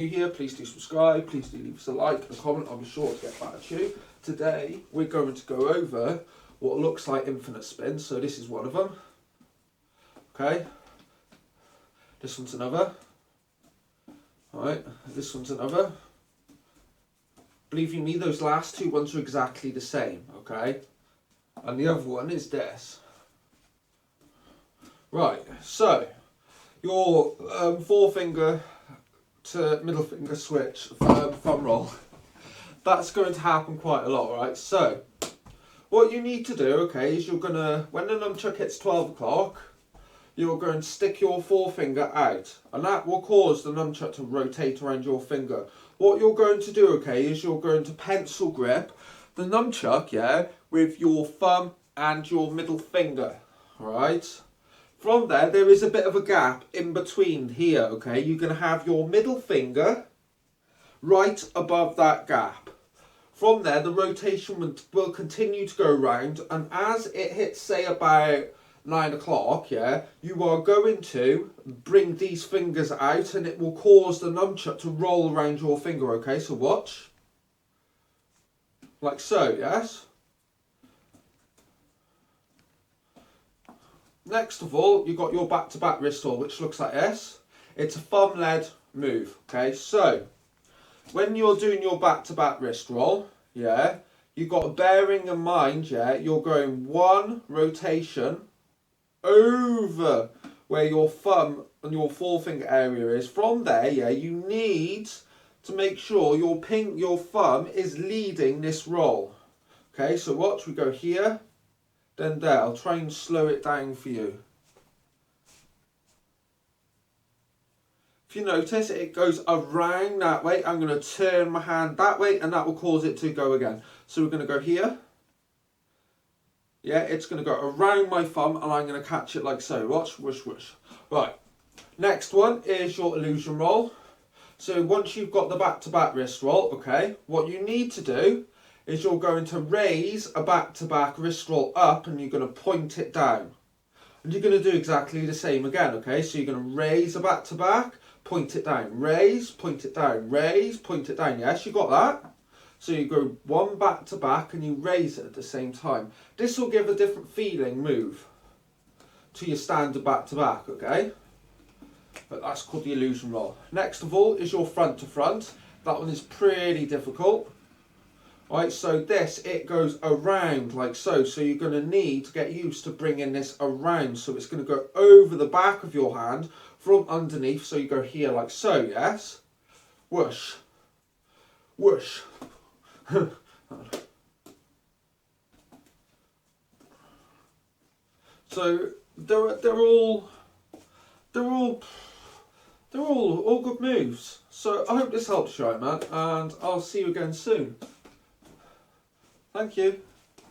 Here, please do subscribe, please do leave us a like and a comment. I'll be sure to get back to you. Today we're going to go over what looks like infinite spins. So this is one of them. Okay, this one's another. Alright, this one's another. Believe you me, those last two ones are exactly the same, okay? And the other one is this. Right, so your forefinger to middle finger switch thumb roll, that's going to happen quite a lot, right? So what you need to do, okay, is you're gonna, when the nunchuck hits 12 o'clock, you're going to stick your forefinger out, and that will cause the nunchuck to rotate around your finger. What you're going to do, okay, is you're going to pencil grip the nunchuck, yeah, with your thumb and your middle finger, right? From there is a bit of a gap in between here, okay? You're going to have your middle finger right above that gap. From there, the rotation will continue to go round, and as it hits, say, about 9 o'clock, yeah, you are going to bring these fingers out, and it will cause the nunchuck to roll around your finger, okay? So watch. Like so, yes? Next of all, you've got your back-to-back wrist roll, which looks like this. It's a thumb-led move, okay? So, when you're doing your back-to-back wrist roll, yeah, you've got bearing in mind, yeah, you're going one rotation over where your thumb and your forefinger area is. From there, yeah, you need to make sure your thumb is leading this roll. Okay, so watch, we go here, then there. I'll try and slow it down for you. If you notice, it goes around that way. I'm going to turn my hand that way, and that will cause it to go again. So we're going to go here. Yeah, it's going to go around my thumb, and I'm going to catch it like so. Watch, whoosh, whoosh. Right, next one is your illusion roll. So once you've got the back-to-back wrist roll, okay, what you need to do is you're going to raise a back-to-back wrist roll up, and you're going to point it down. And you're going to do exactly the same again, okay? So you're going to raise a back-to-back, point it down, raise, point it down, raise, point it down. Yes, you got that? So you go one back-to-back and you raise it at the same time. This will give a different feeling move to your standard back-to-back, okay? But that's called the illusion roll. Next of all is your front-to-front. That one is pretty difficult. Right, so this, it goes around like so. So you're going to need to get used to bringing this around. So it's going to go over the back of your hand from underneath. So you go here like so, yes? Whoosh. Whoosh. So they're all good moves. So I hope this helps you out, man, and I'll see you again soon. Thank you.